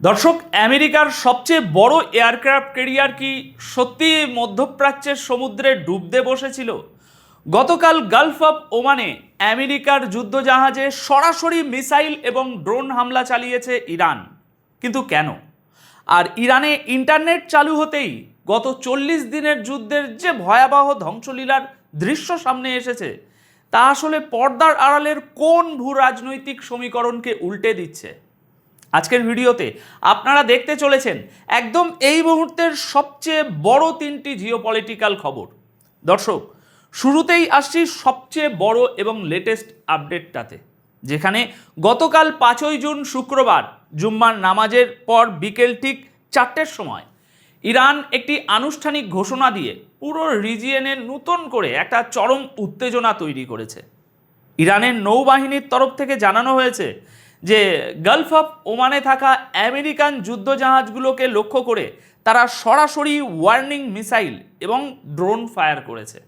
দর্শক, আমেরিকার সবচেয়ে বড় এয়ারক্রাফট ক্যারিয়ার কি সত্যি মধ্যপ্রাচ্যের সমুদ্রে ডুবতে বসেছিল? গতকাল গালফ অফ ওমানে আমেরিকার যুদ্ধজাহাজে সরাসরি মিসাইল এবং ড্রোন হামলা চালিয়েছে ইরান। কিন্তু কেন? আর ইরানে ইন্টারনেট চালু হতেই গত 40 দিনের যুদ্ধের যে ভয়াবহ ধ্বংসলীলার দৃশ্য সামনে এসেছে, তা আসলে পর্দার আড়ালের কোন ভূ রাজনৈতিক সমীকরণকে উল্টে দিচ্ছে? আজকের ভিডিওতে আপনারা দেখতে চলেছেন একদম এই মুহূর্তের সবচেয়ে বড় 3টি জিওপলিটিক্যাল খবর। দর্শক, শুরুতেই আসছি সবচেয়ে বড় এবং লেটেস্ট আপডেটটাতে, যেখানে গতকাল 5ই জুন শুক্রবার জুম্মার নামাজের পর বিকেল ঠিক 4টের সময় ইরান একটি আনুষ্ঠানিক ঘোষণা দিয়ে পুরো রিজিয়নে নতুন করে একটা চরম উত্তেজনা তৈরি করেছে। ইরানের নৌবাহিনীর তরফ থেকে জানানো হয়েছে যে গালফ অফ ওমানে থাকা আমেরিকান যুদ্ধজাহাজগুলোকে লক্ষ্য করে তারা সরাসরি ওয়ার্নিং মিসাইল এবং ড্রোন ফায়ার করেছে।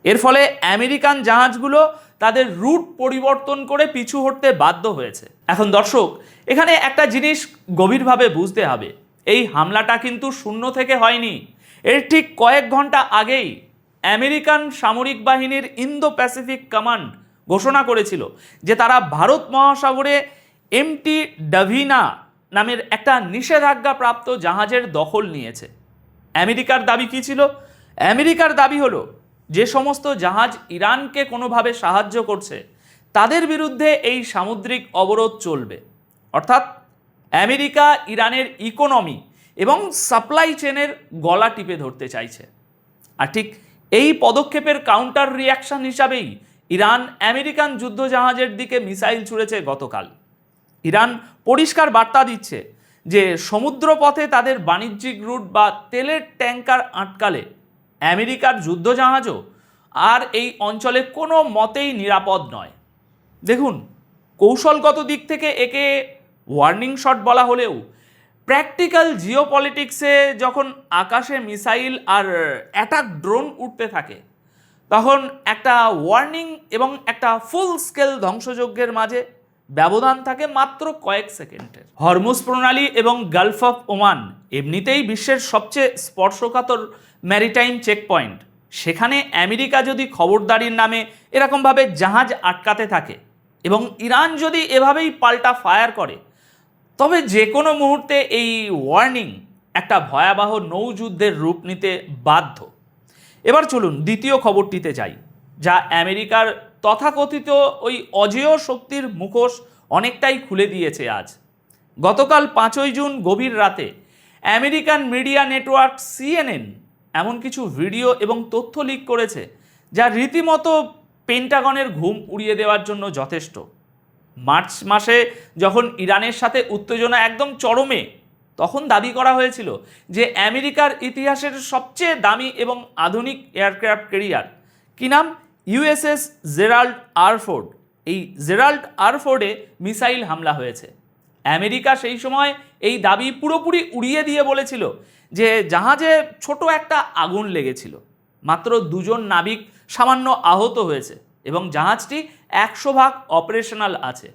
এর ফলে আমেরিকান জাহাজগুলো তাদের রুট পরিবর্তন করে পিছু হটতে বাধ্য হয়েছে। এখন দর্শক, এখানে একটা জিনিস গভীরভাবে বুঝতে হবে, এই হামলাটা কিন্তু শূন্য থেকে হয়নি। এর ঠিক কয়েক ঘন্টা আগেই আমেরিকান সামরিক বাহিনীর ইন্দো প্যাসিফিক কমান্ড ঘোষণা করেছিল যে তারা ভারত মহাসাগরে এমটি ডাভিনা নামের একটা নিষেধাজ্ঞাপ্রাপ্ত জাহাজের দখল নিয়েছে। আমেরিকার দাবি কী ছিল? আমেরিকার দাবি হলো যে সমস্ত জাহাজ ইরানকে কোনোভাবে সাহায্য করছে তাদের বিরুদ্ধে এই সামুদ্রিক অবরোধ চলবে। অর্থাৎ আমেরিকা ইরানের ইকোনমি এবং সাপ্লাই চেনের গলা টিপে ধরতে চাইছে। আর ঠিক এই পদক্ষেপের কাউন্টার রিয়াকশন হিসাবেই ইরান আমেরিকান যুদ্ধজাহাজের দিকে মিসাইল ছুঁড়েছে গতকাল। ইরান পরিষ্কার বার্তা দিচ্ছে যে সমুদ্রপথে তাদের বাণিজ্যিক রুট বা তেলের ট্যাঙ্কার আটকালে আমেরিকার যুদ্ধজাহাজও আর এই অঞ্চলে কোনো মতেই নিরাপদ নয়। দেখুন, কৌশলগত দিক থেকে একে ওয়ার্নিং শট বলা হলেও প্র্যাকটিক্যাল জিওপলিটিক্সে যখন আকাশে মিসাইল আর অ্যাটাক ড্রোন উঠতে থাকে, তখন একটা ওয়ার্নিং এবং একটা ফুল স্কেল ধ্বংসযজ্ঞের মাঝে ব্যবধান থাকে মাত্র কয়েক সেকেন্ডের। হরমুজ প্রণালী এবং গালফ অফ ওমান এমনিতেই বিশ্বের সবচেয়ে স্পর্শকাতর ম্যারিটাইম চেকপয়েন্ট। সেখানে আমেরিকা যদি খবরদারির নামে এরকমভাবে জাহাজ আটকাতে থাকে এবং ইরান যদি এভাবেই পাল্টা ফায়ার করে, তবে যে কোনো মুহূর্তে এই ওয়ার্নিং একটা ভয়াবহ নৌযুদ্ধের রূপ নিতে বাধ্য। এবার চলুন দ্বিতীয় খবরটিতে যাই, যা আমেরিকার তথাকথিত ওই অজেয় শক্তির মুখোশ অনেকটাই খুলে দিয়েছে আজ। গতকাল 5ই জুন গভীর রাতে আমেরিকান মিডিয়া নেটওয়ার্ক CNN এমন কিছু ভিডিও এবং তথ্য লিক করেছে যা রীতিমতো পেন্টাগনের ঘুম উড়িয়ে দেওয়ার জন্য যথেষ্ট। মার্চ মাসে যখন ইরানের সাথে উত্তেজনা একদম চরমে, তখন দাবি করা হয়েছিল যে আমেরিকার ইতিহাসের সবচেয়ে দামি এবং আধুনিক এয়ারক্রাফট ক্যারিয়ার, কি নাম, USS জেরাল্ড আর ফোর্ড, এই জেরাল্ড আর ফোর্ডে মিসাইল হামলা হয়েছে। আমেরিকা সেই সময় এই দাবি পুরোপুরি উড়িয়ে দিয়ে বলেছিল যে জাহাজে ছোট একটা আগুন লেগেছিল, মাত্র 2 জন নাবিক সামান্য আহত হয়েছে এবং জাহাজটি 100% অপারেশনাল আছে।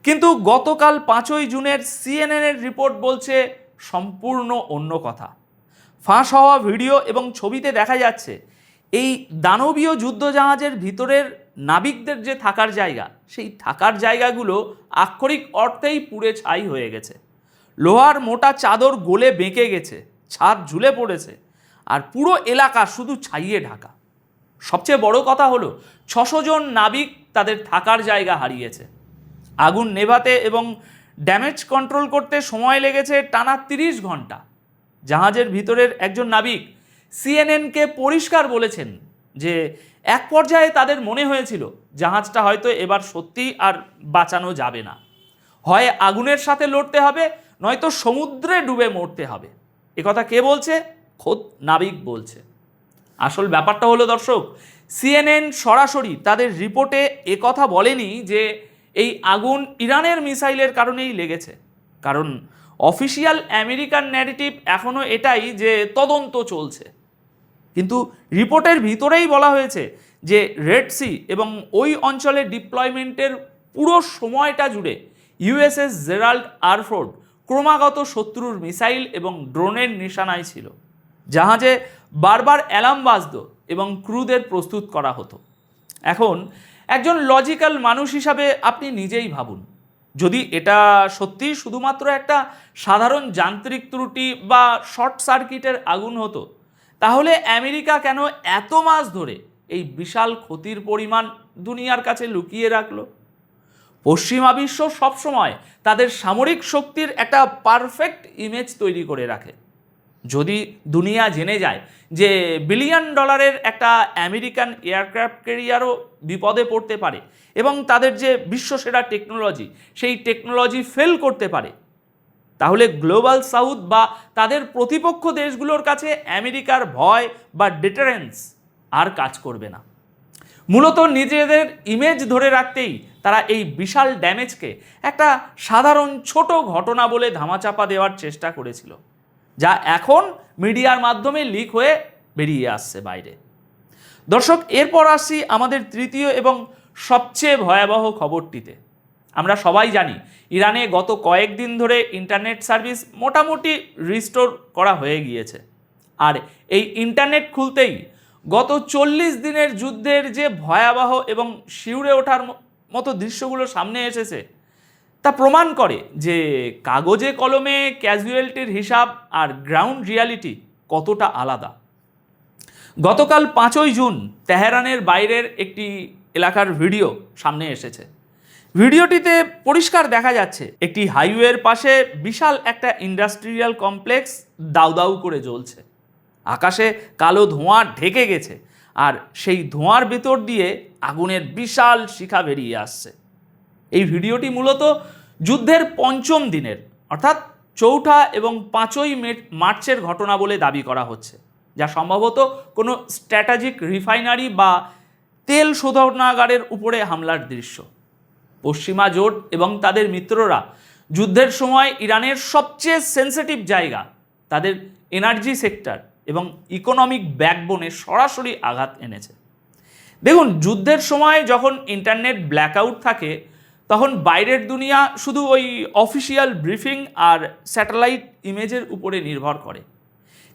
কিন্তু গতকাল 5ই জুনের CNN-এর রিপোর্ট বলছে সম্পূর্ণ অন্য কথা। ফাঁস হওয়া ভিডিও এবং ছবিতে দেখা যাচ্ছে এই দানবীয় যুদ্ধজাহাজের ভিতরের নাবিকদের যে থাকার জায়গা, সেই থাকার জায়গাগুলো আক্ষরিক অর্থেই পুড়ে ছাই হয়ে গেছে। লোহার মোটা চাদর গলে বেঁকে গেছে, ছাদ ঝুলে পড়েছে, আর পুরো এলাকা শুধু ছাইয়ে ঢাকা। সবচেয়ে বড় কথা হলো 600 জন নাবিক তাদের থাকার জায়গা হারিয়েছে। আগুন নেভাতে এবং ড্যামেজ কন্ট্রোল করতে সময় লেগেছে টানা 30 ঘন্টা। জাহাজের ভিতরের একজন নাবিক CNN-কে পরিষ্কার বলেছেন যে এক পর্যায়ে তাদের মনে হয়েছিল জাহাজটা হয়তো এবার সত্যিই আর বাঁচানো যাবে না, হয় আগুনের সাথে লড়তে হবে, নয়তো সমুদ্রে ডুবে মরতে হবে। একথা কে বলছে? খোদ নাবিক বলছে। আসল ব্যাপারটা হলো দর্শক, CNN সরাসরি তাদের রিপোর্টে একথা বলেনি যে এই আগুন ইরানের মিসাইলের কারণেই লেগেছে, কারণ অফিসিয়াল আমেরিকান ন্যারেটিভ এখনও এটাই যে তদন্ত চলছে। কিন্তু রিপোর্টের ভিতরেই বলা হয়েছে যে রেড সি এবং ওই অঞ্চলে ডিপ্লয়মেন্টের পুরো সময়টা জুড়ে USS জেরাল্ড আর ফোর্ড ক্রমাগত শত্রুর মিসাইল এবং ড্রোনের নিশানায় ছিল। জাহাজে বারবার অ্যালার্ম বাজত এবং ক্রুদের প্রস্তুত করা হতো। এখন একজন লজিক্যাল মানুষ হিসাবে আপনি নিজেই ভাবুন, যদি এটা সত্যিই শুধুমাত্র একটা সাধারণ যান্ত্রিক ত্রুটি বা শর্ট সার্কিটের আগুন হতো, তাহলে আমেরিকা কেন এত মাস ধরে এই বিশাল ক্ষতির পরিমাণ দুনিয়ার কাছে লুকিয়ে রাখলো? পশ্চিমা বিশ্ব সবসময় তাদের সামরিক শক্তির একটা পারফেক্ট ইমেজ তৈরি করে রাখে। যদি দুনিয়া জেনে যায় যে $1 বিলিয়ন একটা আমেরিকান এয়ারক্রাফট ক্যারিয়ারও বিপদে পড়তে পারে এবং তাদের যে বিশ্বসেরা টেকনোলজি, সেই টেকনোলজি ফেল করতে পারে, তাহলে গ্লোবাল সাউথ বা তাদের প্রতিপক্ষ দেশগুলোর কাছে আমেরিকার ভয় বা ডিটারেন্স আর কাজ করবে না। মূলত নিজেদের ইমেজ ধরে রাখতেই তারা এই বিশাল ড্যামেজকে একটা সাধারণ ছোট ঘটনা বলে ধামাচাপা দেওয়ার চেষ্টা করেছিল, যা এখন মিডিয়ার মাধ্যমে লিক হয়ে বেরিয়ে আসছে বাইরে। দর্শক, এরপর আসছি আমাদের তৃতীয় এবং সবচেয়ে ভয়াবহ খবরটিতে। আমরা সবাই জানি ইরানে গত কয়েকদিন ধরে ইন্টারনেট সার্ভিস মোটামুটি রিস্টোর করা হয়ে গিয়েছে। আর এই ইন্টারনেট খুলতেই গত 40 দিনের যুদ্ধের যে ভয়াবহ এবং শিউরে ওঠার মতো দৃশ্যগুলো সামনে এসেছে, তা প্রমাণ করে যে কাগজে কলমে ক্যাজুয়ালিটির হিসাব আর গ্রাউন্ড রিয়ালিটি কতটা আলাদা। গতকাল 5ই জুন তেহরানের বাইরের একটি এলাকার ভিডিও সামনে এসেছে। ভিডিওটিতে পরিষ্কার দেখা যাচ্ছে একটি হাইওয়ের পাশে বিশাল একটা ইন্ডাস্ট্রিয়াল কমপ্লেক্স দাউ দাউ করে জ্বলছে। আকাশে কালো ধোঁয়া ঢেকে গেছে আর সেই ধোঁয়ার ভেতর দিয়ে আগুনের বিশাল শিখা বেরিয়ে আসছে। এই ভিডিওটি মূলত যুদ্ধের 5ম দিনের অর্থাৎ 4 এবং 5ই মার্চের ঘটনা বলে দাবি করা হচ্ছে, যা সম্ভবত কোনো স্ট্র্যাটেজিক রিফাইনারি বা তেল শোধনাগারের উপরে হামলার দৃশ্য। পশ্চিমা জোট এবং তাদের মিত্ররা যুদ্ধের সময় ইরানের সবচেয়ে সেন্সিটিভ জায়গা, তাদের এনার্জি সেক্টর এবং ইকোনমিক ব্যাকবোনে সরাসরি আঘাত এনেছে। দেখুন, যুদ্ধের সময় যখন ইন্টারনেট ব্ল্যাকআউট থাকে, তখন বাইরের দুনিয়া শুধু ওই অফিসিয়াল ব্রিফিং আর স্যাটেলাইট ইমেজের উপরে নির্ভর করে।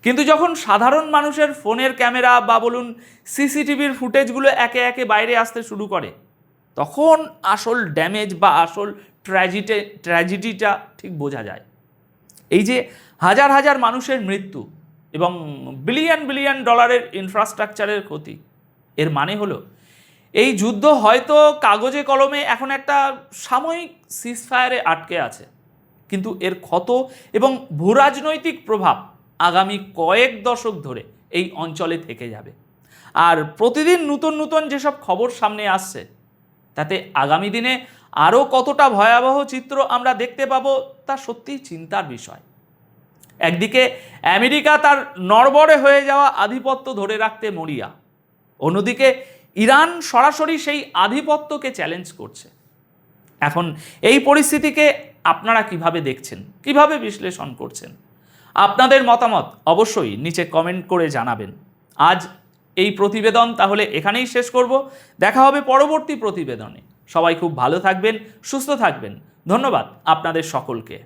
কিন্তু যখন সাধারণ মানুষের ফোনের ক্যামেরা বা বলুন সিসিটিভির ফুটেজগুলো একে একে বাইরে আসতে শুরু করে, তখন আসল ড্যামেজ বা আসল ট্র্যাজেডিটা ঠিক বোঝা যায়। এই যে হাজার হাজার মানুষের মৃত্যু এবং $1 বিলিয়ন ইনফ্রাস্ট্রাকচারের ক্ষতি, এর মানে হলো এই যুদ্ধ হয়তো কাগজে কলমে এখন একটা সাময়িক সিজফায়ারে আটকে আছে, কিন্তু এর ক্ষত এবং ভূরাজনৈতিক প্রভাব আগামী কয়েক দশক ধরে এই অঞ্চলে থেকে যাবে। আর প্রতিদিন নতুন নতুন যেসব খবর সামনে আসছে, তাতে আগামী দিনে আরও কতটা ভয়াবহ চিত্র আমরা দেখতে পাবো তা সত্যিই চিন্তার বিষয়। একদিকে আমেরিকা তার নড়বড়ে হয়ে যাওয়া আধিপত্য ধরে রাখতে মরিয়া, অন্যদিকে ইরান সরাসরি সেই আধিপত্যকে চ্যালেঞ্জ করছে। এখন এই পরিস্থিতিকে আপনারা কিভাবে দেখছেন, কিভাবে বিশ্লেষণ করছেন? আপনাদের মতামত অবশ্যই নিচে কমেন্ট করে জানাবেন। আজ এই প্রতিবেদন তাহলে এখানেই শেষ করব। দেখা হবে পরবর্তী প্রতিবেদনে। সবাই খুব ভালো থাকবেন, সুস্থ থাকবেন। ধন্যবাদ আপনাদের সকলকে।